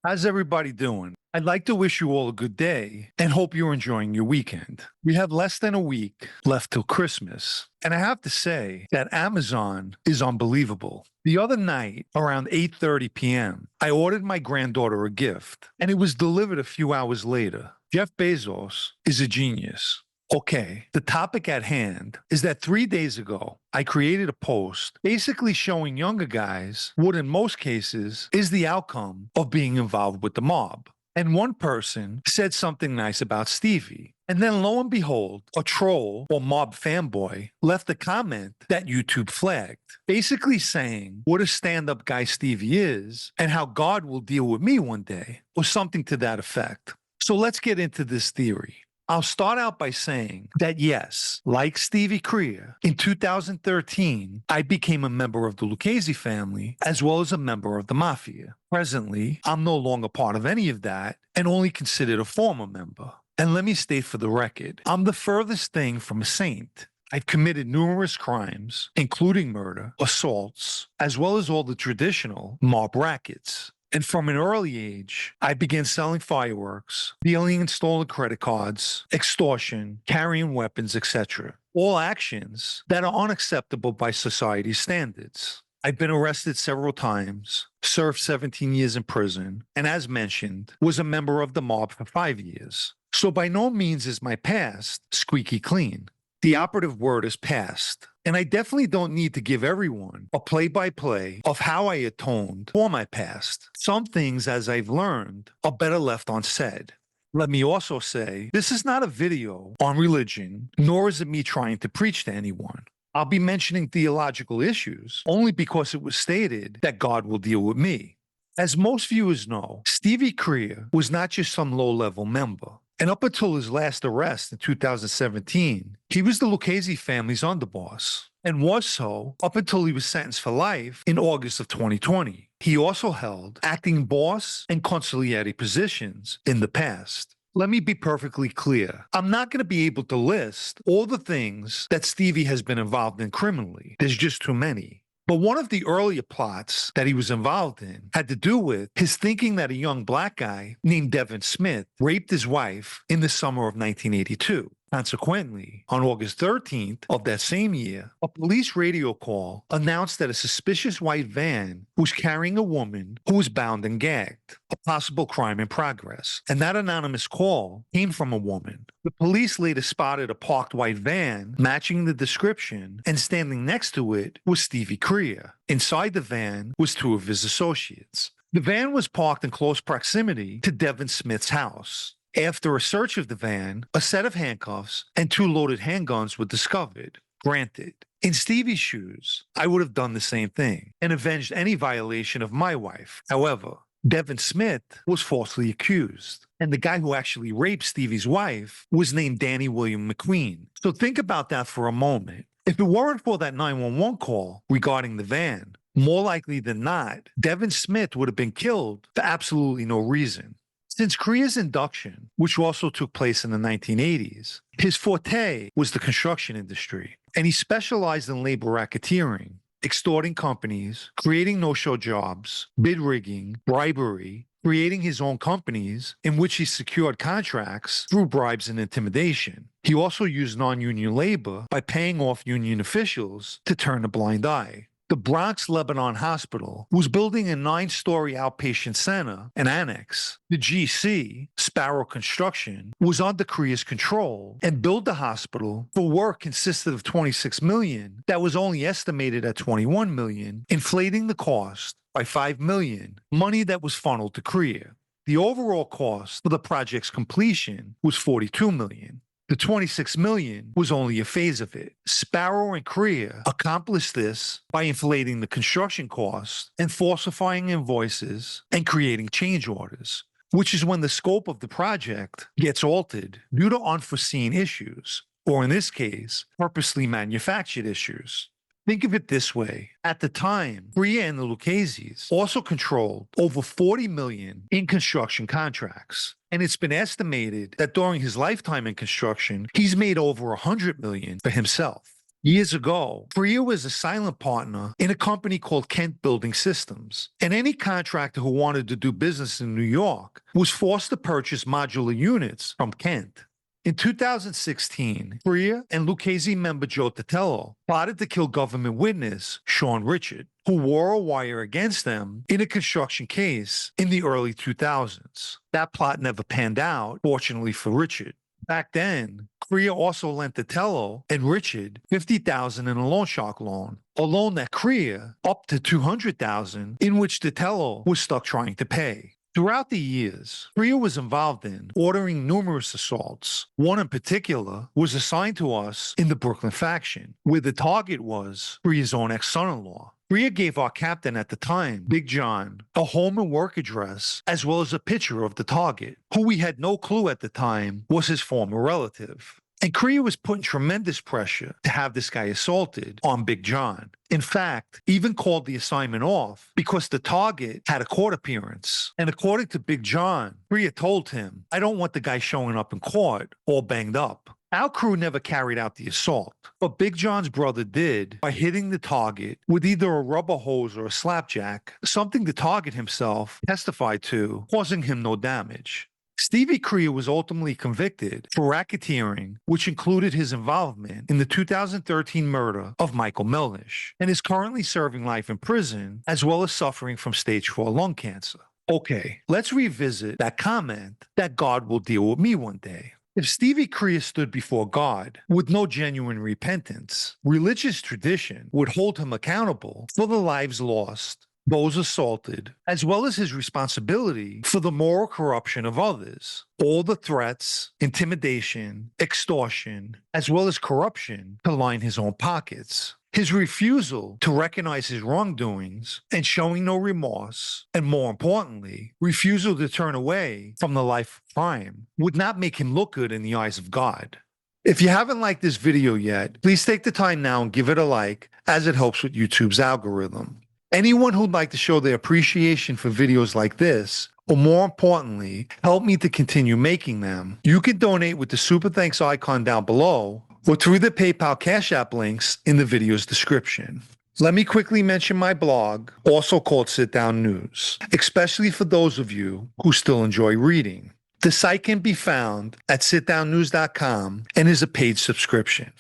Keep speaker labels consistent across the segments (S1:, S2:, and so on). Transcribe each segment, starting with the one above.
S1: How's everybody doing? I'd like to wish you all a good day and hope you're enjoying your weekend. We have less than a week left till Christmas, and I have to say that Amazon is unbelievable. The other night, around 8:30 p.m., I ordered my granddaughter a gift, and it was delivered a few hours later. Jeff Bezos is a genius. Okay, the topic at hand is that 3 days ago, I created a post basically showing younger guys what, in most cases, is the outcome of being involved with the mob. And one person said something nice about Stevie. And then lo and behold, a troll or mob fanboy left a comment that YouTube flagged, basically saying what a stand-up guy Stevie is and how God will deal with me one day, or something to that effect. So let's get into this theory. I'll start out by saying that yes, like Stevie Crea, in 2013, I became a member of the Lucchese family as well as a member of the mafia. Presently, I'm no longer part of any of that and only considered a former member. And let me state for the record, I'm the furthest thing from a saint. I've committed numerous crimes, including murder, assaults, as well as all the traditional mob rackets. And from an early age, I began selling fireworks, dealing in stolen credit cards, extortion, carrying weapons, etc. All actions that are unacceptable by society's standards. I've been arrested several times, served 17 years in prison, and as mentioned, was a member of the mob for 5 years. So by no means is my past squeaky clean. The operative word is past, and I definitely don't need to give everyone a play-by-play of how I atoned for my past. Some things, as I've learned, are better left unsaid. Let me also say, this is not a video on religion, nor is it me trying to preach to anyone. I'll be mentioning theological issues only because it was stated that God will deal with me. As most viewers know, Stevie Crea was not just some low-level member. And up until his last arrest in 2017, he was the Lucchese family's underboss, and was so up until he was sentenced for life in August of 2020. He also held acting boss and consigliere positions in the past. Let me be perfectly clear. I'm not going to be able to list all the things that Stevie has been involved in criminally. There's just too many. But one of the earlier plots that he was involved in had to do with his thinking that a young black guy named Devin Smith raped his wife in the summer of 1982. Consequently, on August 13th of that same year, a police radio call announced that a suspicious white van was carrying a woman who was bound and gagged, a possible crime in progress. And that anonymous call came from a woman. The police later spotted a parked white van matching the description, and standing next to it was Stevie Crea. Inside the van was two of his associates. The van was parked in close proximity to Devin Smith's house. After a search of the van, a set of handcuffs and two loaded handguns were discovered. Granted, in Stevie's shoes, I would have done the same thing and avenged any violation of my wife. However, Devin Smith was falsely accused, and the guy who actually raped Stevie's wife was named Danny William McQueen. So think about that for a moment. If it weren't for that 911 call regarding the van, more likely than not, Devin Smith would have been killed for absolutely no reason. Since Crea's induction, which also took place in the 1980s, his forte was the construction industry, and he specialized in labor racketeering, extorting companies, creating no-show jobs, bid rigging, bribery, creating his own companies in which he secured contracts through bribes and intimidation. He also used non-union labor by paying off union officials to turn a blind eye. The Bronx Lebanon Hospital was building a 9-story outpatient center, an annex. The GC, Sparrow Construction, was under Crea's control and built the hospital for work consisted of $26 million that was only estimated at $21 million, inflating the cost by $5 million, money that was funneled to Crea. The overall cost for the project's completion was $42 million. The $26 million was only a phase of it. Sparrow and Crea accomplished this by inflating the construction costs and falsifying invoices and creating change orders, which is when the scope of the project gets altered due to unforeseen issues, or in this case, purposely manufactured issues. Think of it this way. At the time, Crea and the Lucchese's also controlled over $40 million in construction contracts. And it's been estimated that during his lifetime in construction, he's made over $100 million for himself. Years ago, Crea was a silent partner in a company called Kent Building Systems, and any contractor who wanted to do business in New York was forced to purchase modular units from Kent. In 2016, Crea and Lucchese member Joe Tatello plotted to kill government witness Sean Richard, who wore a wire against them in a construction case in the early 2000s. That plot never panned out, fortunately for Richard. Back then, Crea also lent Tatello and Richard $50,000 in a loan shark loan, a loan that Crea up to $200,000, in which Tatello was stuck trying to pay. Throughout the years, Crea was involved in ordering numerous assaults. One in particular was assigned to us in the Brooklyn faction, where the target was Crea's own ex-son-in-law. Crea gave our captain at the time, Big John, a home and work address, as well as a picture of the target, who we had no clue at the time was his former relative. And Crea was putting tremendous pressure to have this guy assaulted on Big John. In fact, even called the assignment off because the target had a court appearance. And according to Big John, Crea told him, "I don't want the guy showing up in court all banged up." Our crew never carried out the assault, but Big John's brother did by hitting the target with either a rubber hose or a slapjack, something the target himself testified to, causing him no damage. Stevie Crea was ultimately convicted for racketeering, which included his involvement in the 2013 murder of Michael Melnish, and is currently serving life in prison, as well as suffering from stage 4 lung cancer. Okay, let's revisit that comment that God will deal with me one day. If Stevie Crea stood before God with no genuine repentance, religious tradition would hold him accountable for the lives lost, those assaulted, as well as his responsibility for the moral corruption of others, all the threats, intimidation, extortion, as well as corruption to line his own pockets. His refusal to recognize his wrongdoings and showing no remorse, and more importantly, refusal to turn away from the life of crime, would not make him look good in the eyes of God. If you haven't liked this video yet, please take the time now and give it a like, as it helps with YouTube's algorithm. Anyone who'd like to show their appreciation for videos like this, or more importantly, help me to continue making them, you can donate with the Super Thanks icon down below, or through the PayPal Cash App links in the video's description. Let me quickly mention my blog, also called Sit Down News, especially for those of you who still enjoy reading. The site can be found at sitdownnews.com and is a paid subscription.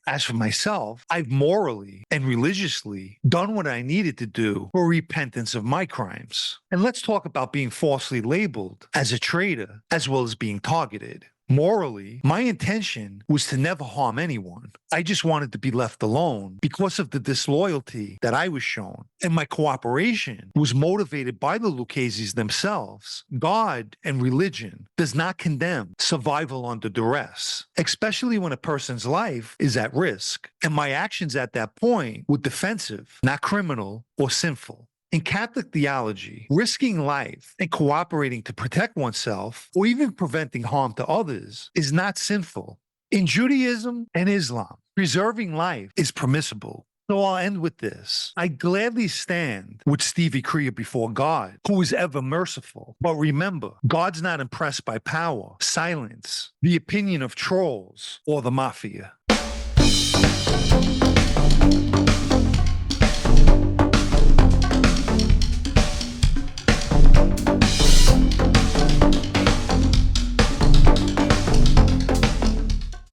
S1: As for myself, I've morally and religiously done what I needed to do for repentance of my crimes. And let's talk about being falsely labeled as a traitor, as well as being targeted. Morally, my intention was to never harm anyone. I just wanted to be left alone because of the disloyalty that I was shown. And my cooperation was motivated by the Luccheses themselves. God and religion does not condemn survival under duress, especially when a person's life is at risk. And my actions at that point were defensive, not criminal or sinful. In Catholic theology, risking life and cooperating to protect oneself, or even preventing harm to others, is not sinful. In Judaism and Islam, preserving life is permissible. So I'll end with this. I gladly stand with Stevie Crea before God, who is ever merciful. But remember, God's not impressed by power, silence, the opinion of trolls, or the mafia.